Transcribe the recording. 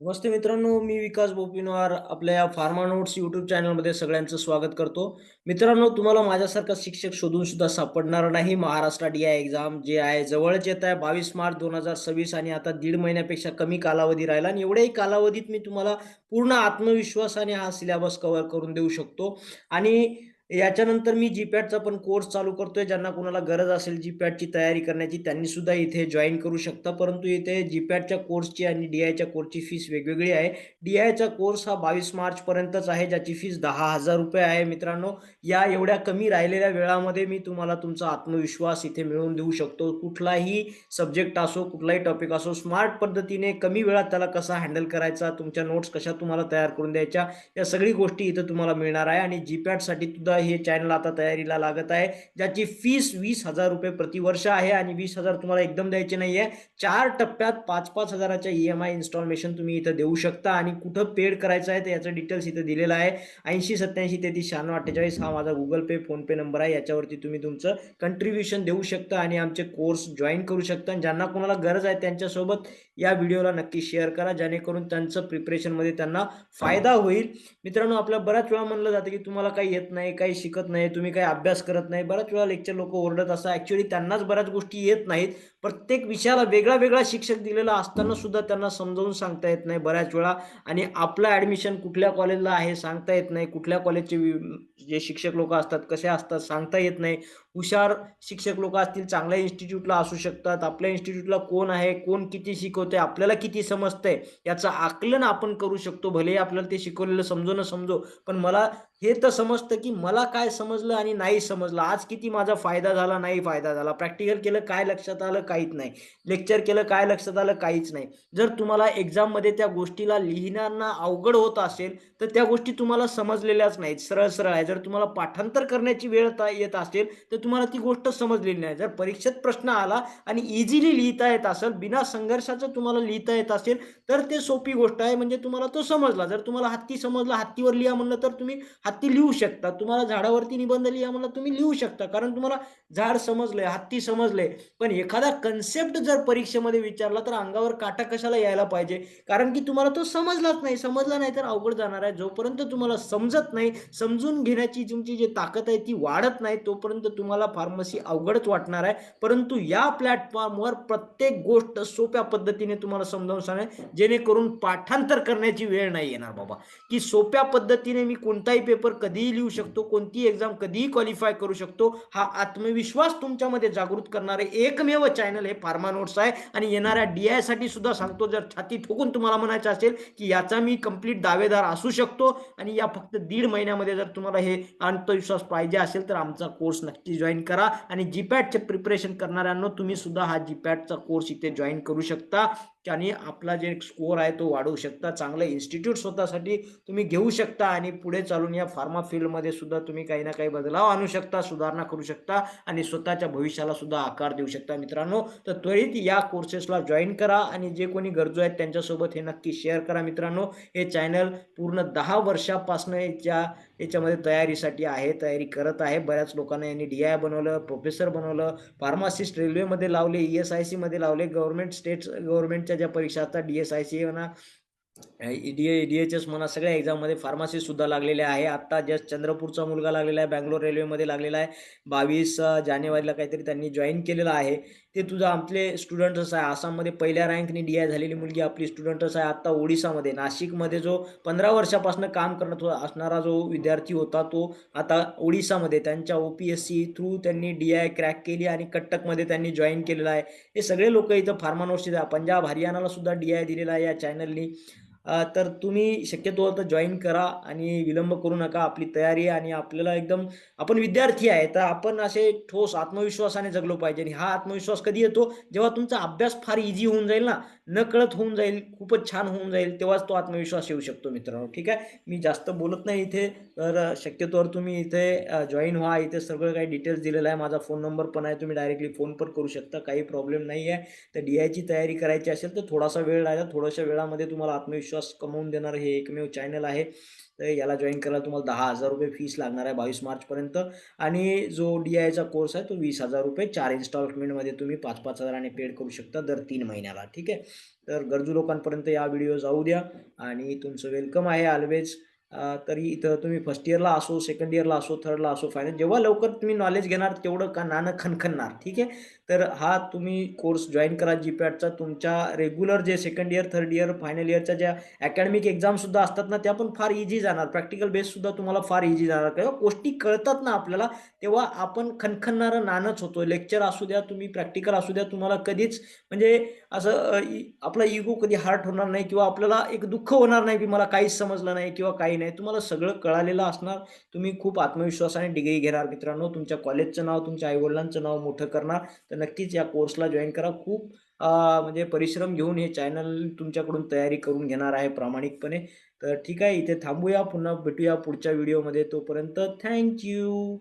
नमस्ते मित्रांनो, मी विकास बोपिनवार आपल्या या फार्मा नोट्स यूट्यूब चॅनलमध्ये सगळ्यांचं स्वागत करतो. मित्रांनो, तुम्हाला माझ्यासारखा शिक्षक शोधून सुद्धा सापडणार नाही. महाराष्ट्र डी-आय एक्झाम जे आहे जवळच येत आहे 22 मार्च 2026 आणि आता दीड महिन्यापेक्षा कमी कालावधी राहिला आणि एवढ्याही कालावधीत मी तुम्हाला पूर्ण आत्मविश्वासाने हा सिलेबस कव्हर करून देऊ शकतो आणि याच्यानंतर मी जी-पॅटचा पण कोर्स चालू करतोय. ज्यांना कोणाला गरज असेल जी-पॅटची तयारी करण्याची त्यांनी सुद्धा इथे जॉइन करू शकता. परंतु इथे जी-पॅटच्या कोर्सची आणि डी-आयच्या कोर्सची फीस वेगवेगळी आहे. डी-आयचा कोर्स हा 22 मार्चपर्यंतच आहे, ज्याची फीस ₹10,000 आहे मित्रांनो. या एवढ्या कमी राहिलेल्या वेळामध्ये मी तुम्हाला तुमचा आत्मविश्वास इथे मिळवून देऊ शकतो. कुठलाही सब्जेक्ट असो, कुठलाही टॉपिक असो, स्मार्ट पद्धतीने कमी वेळात त्याला कसा हँडल करायचा, तुमच्या नोट्स कशा तुम्हाला तयार करून द्यायच्या, या सगळी गोष्टी इथं तुम्हाला मिळणार आहे. आणि जी-पॅटसाठी सुद्धा हे चॅनल आता तयारीला लागत आहे, ज्याची फीस ₹20,000 प्रतिवर्ष आहे आणि 20,000 तुम्हाला एकदम द्यायचे नाहीये. 4 टप्प्यात 5-5 हजाराच्या ई-एम-आय इन्स्टॉलेशन तुम्ही इथं देऊ शकता आणि कुठं पेड करायचं आहे तर याचं डिटेल्स इथं दिलेलं आहे. 80 87 33 96 48 हा माझा Google Pay, PhonePe नंबर आहे. याच्यावरती तुम्ही तुमचं कंट्रीब्युशन देऊ शकता आणि आमचे कोर्स जॉइन करू शकता. आणि ज्यांना कोणाला गरज आहे त्यांच्यासोबत या व्हिडिओला नक्की शेअर करा, जेणेकरून त्यांचं प्रिपरेशनमध्ये त्यांना फायदा होईल. मित्रांनो, आपल्या बऱ्याच वेळा म्हणलं जातं की तुम्हाला काही येत नाही, काही शिकत नाही, तुम्ही काही अभ्यास करत नाही. बऱ्याच वेळा लेक्चर लोक ओरडत असतात. ॲक्च्युअली त्यांनाच बऱ्याच गोष्टी येत नाहीत. प्रत्येक विषयाला वेगळा वेगळा शिक्षक दिलेला असताना सुद्धा त्यांना समजावून सांगता येत नाही बऱ्याच वेळा. आणि आपलं ॲडमिशन कुठल्या कॉलेजला आहे सांगता येत नाही. कुठल्या कॉलेजचे जे शिक्षक लोक असतात कसे असतात सांगता येत नाही. हुशार शिक्षक लोक असतील, चांगल्या इन्स्टिट्यूटला असू शकतात. आपल्या इन्स्टिट्यूटला कोण आहे, कोण किती शिकवते, आपल्याला किती समजतंय याचं आकलन आपण करू शकतो. भलेही आपल्याला ते शिकवलेलं समजो न समजो, पण मला हे तर समजतं की मला काय समजलं आणि नाही समजलं. आज किती माझा फायदा झाला, नाही फायदा झाला. प्रॅक्टिकल केलं, काय लक्षात आलं, काहीच नाही. लेक्चर केलं, काय लक्षात आलं, काहीच नाही. जर तुम्हाला एक्झाममध्ये त्या गोष्टीला लिहिताना अवघड होत असेल, तर त्या गोष्टी तुम्हाला समजलेल्याच नाहीत. सरळ-सरळ आहे. जर तुम्हाला पाठांतर करण्याची वेळ येत असेल, तर तुम्हाला ती गोष्ट समजलेली नाही. जर परीक्षेत प्रश्न आला आणि इझिली लिहिता येत असेल, बिना संघर्षाचं तुम्हाला लिहिता येत असेल, तर ते सोपी गोष्ट आहे. म्हणजे तुम्हाला तो समजला. जर तुम्हाला हत्ती समजला, हत्तीवर लिहा म्हणलं तर तुम्ही हत्ती लिहू शकता. तुम्हाला झाडावरती निबंध लिहा म्हणलं तुम्ही लिहू शकता. कारण तुम्हाला झाड समजलंय, हत्ती समजलंय. पण एखादा कन्सेप्ट जर परीक्षेमध्ये विचारला तर अंगावर काटा कशाला यायला पाहिजे? कारण की तुम्हाला तो समजलाच नाही. समजला नाही तर अवघड जाणार आहे. जोपर्यंत तुम्हाला समजत नाही, समजून घेण्याची तुमची जी ताकद आहे ती वाढत नाही, तोपर्यंत तुम्हाला फार्मसी अवघडच वाटणार आहे. परंतु या प्लॅटफॉर्मवर प्रत्येक गोष्ट सोप्या पद्धतीने तुम्हाला समजावून सांगेल, जेणेकरून पाठांतर करण्याची वेळ नाही येणार बाबा. की सोप्या पद्धतीने मी कोणताही पेपर कधीही लिहू शकतो, कोणतीही एक्झाम कधीही क्वालिफाय करू शकतो. हा आत्मविश्वास तुमच्यामध्ये जागृत करणारे एकमेव चॅनल हे फार्मा नोट्स आहे. आणि येणाऱ्या डी-आय साठी सुद्धा सांगतो, जर छाती ठोकून तुम्हाला म्हणायचं असेल की याचा मी कंप्लीट दावेदार असू शकतो आणि या फक्त दीड महिन्यामध्ये जर तुम्हाला हे आत्मविश्वास पाहिजे असेल तर आमचा कोर्स नक्की जॉईन करा. आणि जी-पॅटचे प्रिपरेशन करणाऱ्यांना तुम्ही सुद्धा हा जी-पॅटचा कोर्स इथे जॉईन करू शकता आणि आपला जे स्कोर आहे तो वाढवू शकता. चांगलं इन्स्टिट्यूट स्वतःसाठी तुम्ही घेऊ शकता आणि पुढे चालून या फार्मा फील्डमध्ये सुद्धा तुम्ही काही ना काही बदलाव आणू शकता, सुधारणा करू शकता आणि स्वतःच्या भविष्याला सुद्धा आकार देऊ शकता मित्रांनो. तर त्वरित या कोर्सेसला जॉईन करा आणि जे कोणी गरजू आहेत त्यांच्यासोबत हे नक्की शेअर करा मित्रांनो. हे चॅनल पूर्ण 10 वर्षापासून याच्यामध्ये तयारीसाठी आहे, तयारी करत आहे. बऱ्याच लोकांना यांनी डी-आय बनवलं, प्रोफेसर बनवलं, फार्मासिस्ट रेल्वेमध्ये लावले, ई-एस-आय-सी मध्ये लावले, गव्हर्नमेंट स्टेट गव्हर्नमेंटच्या ज्या परीक्षा असतात, डी-एस-आय-सी म्हणा, डी-एच-एस म्हणा, सगळ्या एक्झाममध्ये फार्मसिस्ट सुद्धा लागलेले आहे. आता जस्ट चंद्रपूरचा मुलगा लागलेला आहे, बंगलोर रेल्वेमध्ये लागलेला आहे. 22 जानेवारीला काहीतरी त्यांनी जॉईन केलेलं आहे. ते तुझं आपले स्टुडंटच आहे. आसाममध्ये पहिल्या रँकने डी-आय झालेली मुलगी आपली स्टुडंटच आहे. आता ओडिसामध्ये, नाशिकमध्ये जो 15 वर्षापासून काम करत असणारा जो विद्यार्थी होता, तो आता ओडिसामध्ये त्यांच्या OPSC थ्रू त्यांनी डी-आय क्रॅक केली आणि कटकमध्ये त्यांनी जॉईन केलेलं आहे. हे सगळे लोक इथं फार्मा नोट्सचे, पंजाब हरियाणाला सुद्धा डी-आय दिलेला आहे या चॅनलनी. तर तुम्ही शक्यतो आता जॉईन करा आणि विलंब करू नका. आपली तयारी आणि आपल्याला एकदम, आपण विद्यार्थी आहे तर आपण असे ठोस आत्मविश्वासाने जगलो पाहिजे. आणि हा आत्मविश्वास कधी येतो? जेव्हा तुमचा अभ्यास फार इझी होऊन जाईल ना, नकळत होऊन जाईल, खूपच छान होऊन जाईल, तेव्हाच तो आत्मविश्वास येऊ शकतो मित्रांनो. ठीक आहे, मी जास्त बोलत नाही इथे. तर शक्यतोवर तुम्ही इथे जॉईन व्हा. इथे सगळं काही डिटेल्स दिलेलं आहे. माझा फोन नंबर पण आहे, तुम्ही डायरेक्टली फोन पण करू शकता, काही प्रॉब्लेम नाही आहे. तर डी-आयची तयारी करायची असेल तर थोडासा वेळ लागेल. थोड्याशा वेळामध्ये तुम्हाला आत्मविश्वास आत्मविश्वास कमवून देणारं हे एकमेव चॅनल आहे. तर याला जॉइन करायला तुम्हाला ₹10,000 फीस लागणार आहे 22 मार्चपर्यंत आणि जो डी-आयचा कोर्स आहे तो ₹20,000 4 इन्स्टॉलमेंटमध्ये तुम्ही 5-5 हजाराने पेड करू शकता दर 3 महिन्याला. ठीक आहे. तर गरजू लोकांपर्यंत हा व्हिडिओ जाऊ द्या आणि तुमचं वेलकम आहे ऑल्वेज. तरी इथं तुम्ही फर्स्ट इयरला असो, सेकंड इयरला असो, थर्डला असो, फायनल जेव्हा लवकर तुम्ही नॉलेज घेणार तेवढं का नाणं खणखणणार. ठीक आहे. तर हा तुम्ही कोर्स जॉइन करा जी-पॅटचा. तुमच्या रेग्युलर जे second year, third year, final इयरच्या ज्या अकॅडमिक एक्झामसुद्धा असतात ना, त्या पण फार ईझी जाणार. प्रॅक्टिकल बेससुद्धा तुम्हाला फार ईझी जाणार. जेव्हा गोष्टी कळतात ना आपल्याला, तेव्हा आपण खणखणणारं नाणंच होतो. लेक्चर असू द्या, तुम्ही प्रॅक्टिकल असू द्या, तुम्हाला कधीच म्हणजे असं आपला इगो कधी हर्ट होणार नाही किंवा आपल्याला एक दुःख होणार नाही, की मला काहीच समजलं नाही किंवा काही नाही. तुम्हाला सगळं कळालेलं असणार. तुम्ही खूप आत्मविश्वासाने डिग्री घेणार मित्रांनो. तुमच्या कॉलेजचं नाव, तुमच्या आई नाव मोठं करणार. तर नक्कीच या कोर्सला जॉइन करा. खूप म्हणजे परिश्रम घेऊन हे चॅनल तुमच्याकडून तयारी करून घेणार आहे प्रामाणिकपणे. तर ठीक आहे, इथे थांबूया. पुन्हा भेटूया पुढच्या व्हिडिओमध्ये. तोपर्यंत थँक यू.